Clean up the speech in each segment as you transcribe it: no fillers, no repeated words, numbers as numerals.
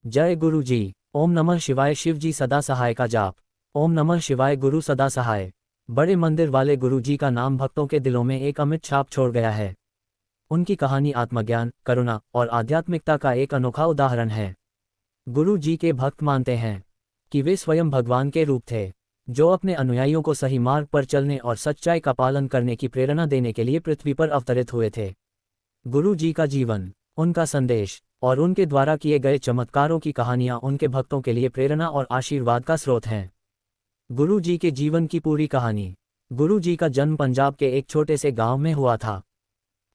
जय गुरु जी। ओम नमः शिवाय। शिव जी सदा सहाय का जाप। ओम नमः शिवाय। गुरु सदा सहाय। बड़े मंदिर वाले गुरु जी का नाम भक्तों के दिलों में एक अमिट छाप छोड़ गया है। उनकी कहानी आत्मज्ञान, करुणा और आध्यात्मिकता का एक अनोखा उदाहरण है। गुरु जी के भक्त मानते हैं कि वे स्वयं भगवान के रूप थे, जो अपने अनुयायियों को सही मार्ग पर चलने और सच्चाई का पालन करने की प्रेरणा देने के लिए पृथ्वी पर अवतरित हुए थे। गुरु जी का जीवन, उनका संदेश और उनके द्वारा किए गए चमत्कारों की कहानियां उनके भक्तों के लिए प्रेरणा और आशीर्वाद का स्रोत हैं। गुरु जी के जीवन की पूरी कहानी। गुरु जी का जन्म पंजाब के एक छोटे से गांव में हुआ था।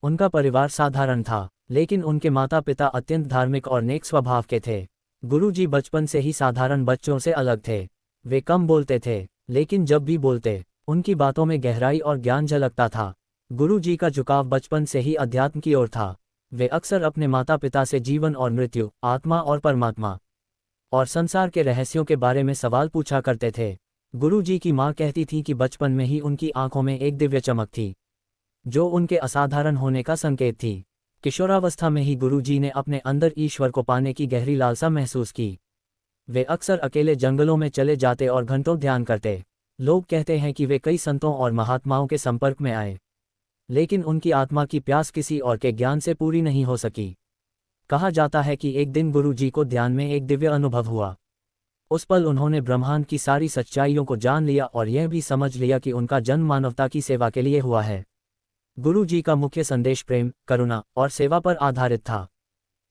उनका परिवार साधारण था, लेकिन उनके माता पिता अत्यंत धार्मिक और नेक स्वभाव के थे। गुरु जी बचपन से ही साधारण बच्चों से अलग थे। वे कम बोलते थे, लेकिन जब भी बोलते, उनकी बातों में गहराई और ज्ञान झलकता था। गुरु जी का झुकाव बचपन से ही अध्यात्म की ओर था। वे अक्सर अपने माता पिता से जीवन और मृत्यु, आत्मा और परमात्मा और संसार के रहस्यों के बारे में सवाल पूछा करते थे। गुरु जी की माँ कहती थी कि बचपन में ही उनकी आंखों में एक दिव्य चमक थी, जो उनके असाधारण होने का संकेत थी। किशोरावस्था में ही गुरु जी ने अपने अंदर ईश्वर को पाने की गहरी लालसा महसूस की। वे अक्सर अकेले जंगलों में चले जाते और घंटों ध्यान करते। लोग कहते हैं कि वे कई संतों और महात्माओं के संपर्क में आए, लेकिन उनकी आत्मा की प्यास किसी और के ज्ञान से पूरी नहीं हो सकी। कहा जाता है कि एक दिन गुरु जी को ध्यान में एक दिव्य अनुभव हुआ। उस पल उन्होंने ब्रह्मांड की सारी सच्चाइयों को जान लिया और यह भी समझ लिया कि उनका जन्म मानवता की सेवा के लिए हुआ है। गुरु जी का मुख्य संदेश प्रेम, करुणा और सेवा पर आधारित था।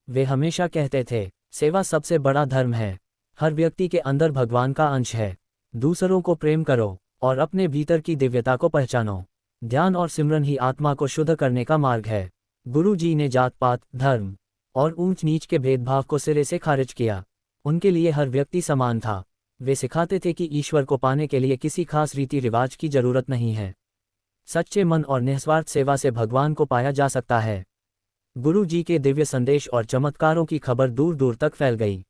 वे हमेशा कहते थे, सेवा सबसे बड़ा धर्म है। हर व्यक्ति के अंदर भगवान का अंश है। दूसरों को प्रेम करो और अपने भीतर की दिव्यता को पहचानो। ध्यान और सिमरन ही आत्मा को शुद्ध करने का मार्ग है। गुरु जी ने जात पात, धर्म और ऊंच नीच के भेदभाव को सिरे से खारिज किया। उनके लिए हर व्यक्ति समान था। वे सिखाते थे कि ईश्वर को पाने के लिए किसी खास रीति रिवाज की जरूरत नहीं है। सच्चे मन और निस्वार्थ सेवा से भगवान को पाया जा सकता है। गुरु जी के दिव्य संदेश और चमत्कारों की खबर दूर दूर तक फैल गई।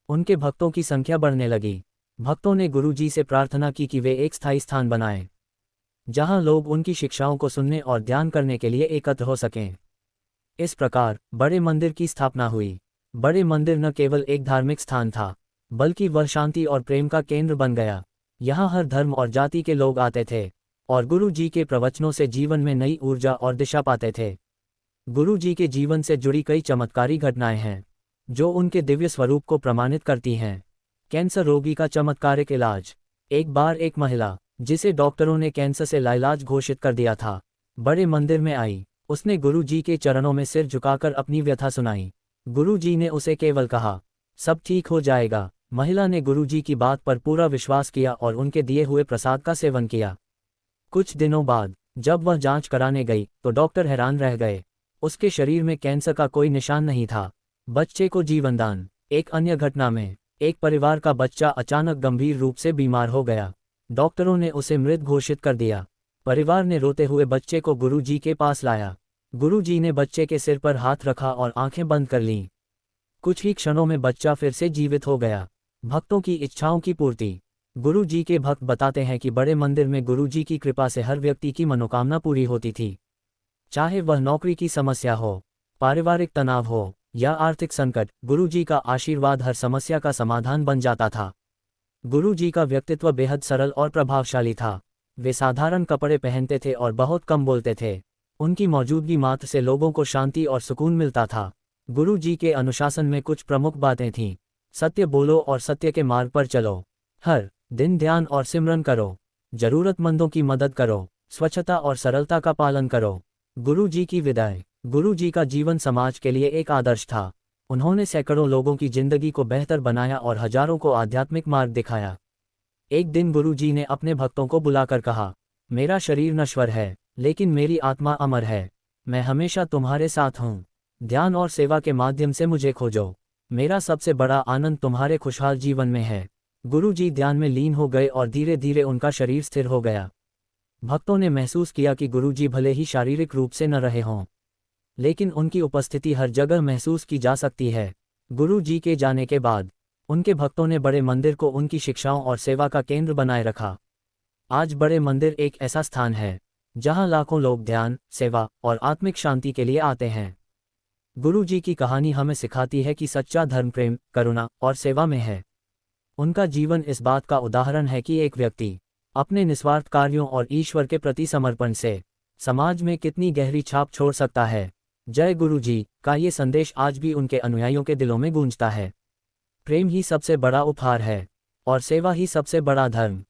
उनके भक्तों की संख्या बढ़ने लगी। भक्तों ने गुरु जी से प्रार्थना की कि वे एक स्थायी स्थान बनाएं, जहां लोग उनकी शिक्षाओं को सुनने और ध्यान करने के लिए एकत्र हो सकें। इस प्रकार बड़े मंदिर की स्थापना हुई। बड़े मंदिर न केवल एक धार्मिक स्थान था, बल्कि वह शांति और प्रेम का केंद्र बन गया। यहाँ हर धर्म और जाति के लोग आते थे और गुरु जी के प्रवचनों से जीवन में नई ऊर्जा और दिशा पाते थे। गुरु जी के जीवन से जुड़ी कई चमत्कारी घटनाएं हैं, जो उनके दिव्य स्वरूप को प्रमाणित करती हैं। कैंसर रोगी का चमत्कारिक इलाज। एक बार एक महिला, जिसे डॉक्टरों ने कैंसर से लाइलाज घोषित कर दिया था, बड़े मंदिर में आई। उसने गुरु जी के चरणों में सिर झुकाकर अपनी व्यथा सुनाई। गुरु जी ने उसे केवल कहा, सब ठीक हो जाएगा। महिला ने गुरु जी की बात पर पूरा विश्वास किया और उनके दिए हुए प्रसाद का सेवन किया। कुछ दिनों बाद जब वह जांच कराने गई, तो डॉक्टर हैरान रह गए। उसके शरीर में कैंसर का कोई निशान नहीं था। बच्चे को जीवनदान। एक अन्य घटना में एक परिवार का बच्चा अचानक गंभीर रूप से बीमार हो गया। डॉक्टरों ने उसे मृत घोषित कर दिया। परिवार ने रोते हुए बच्चे को गुरु जी के पास लाया। गुरु जी ने बच्चे के सिर पर हाथ रखा और आंखें बंद कर लीं। कुछ ही क्षणों में बच्चा फिर से जीवित हो गया। भक्तों की इच्छाओं की पूर्ति। गुरु जी के भक्त बताते हैं कि बड़े मंदिर में गुरु जी की कृपा से हर व्यक्ति की मनोकामना पूरी होती थी। चाहे वह नौकरी की समस्या हो, पारिवारिक तनाव हो या आर्थिक संकट, गुरु जी का आशीर्वाद हर समस्या का समाधान बन जाता था। गुरु जी का व्यक्तित्व बेहद सरल और प्रभावशाली था। वे साधारण कपड़े पहनते थे और बहुत कम बोलते थे। उनकी मौजूदगी मात्र से लोगों को शांति और सुकून मिलता था। गुरु जी के अनुशासन में कुछ प्रमुख बातें थीं। सत्य बोलो और सत्य के मार्ग पर चलो। हर दिन ध्यान और सिमरन करो। जरूरतमंदों की मदद करो। स्वच्छता और सरलता का पालन करो। गुरु जी की विदाई। गुरु जी का जीवन समाज के लिए एक आदर्श था। उन्होंने सैकड़ों लोगों की जिंदगी को बेहतर बनाया और हजारों को आध्यात्मिक मार्ग दिखाया। एक दिन गुरु जी ने अपने भक्तों को बुलाकर कहा, मेरा शरीर नश्वर है, लेकिन मेरी आत्मा अमर है। मैं हमेशा तुम्हारे साथ हूँ। ध्यान और सेवा के माध्यम से मुझे खोजो। मेरा सबसे बड़ा आनंद तुम्हारे खुशहाल जीवन में है। गुरु जी ध्यान में लीन हो गए और धीरे धीरे उनका शरीर स्थिर हो गया। भक्तों ने महसूस किया कि गुरु जी भले ही शारीरिक रूप से न रहे हों, लेकिन उनकी उपस्थिति हर जगह महसूस की जा सकती है। गुरु जी के जाने के बाद उनके भक्तों ने बड़े मंदिर को उनकी शिक्षाओं और सेवा का केंद्र बनाए रखा। आज बड़े मंदिर एक ऐसा स्थान है जहां लाखों लोग ध्यान, सेवा और आत्मिक शांति के लिए आते हैं। गुरु जी की कहानी हमें सिखाती है कि सच्चा धर्म प्रेम, करुणा और सेवा में है। उनका जीवन इस बात का उदाहरण है कि एक व्यक्ति अपने निस्वार्थ कार्यों और ईश्वर के प्रति समर्पण से समाज में कितनी गहरी छाप छोड़ सकता है। जय गुरु जी का ये संदेश आज भी उनके अनुयायियों के दिलों में गूंजता है। प्रेम ही सबसे बड़ा उपहार है और सेवा ही सबसे बड़ा धर्म।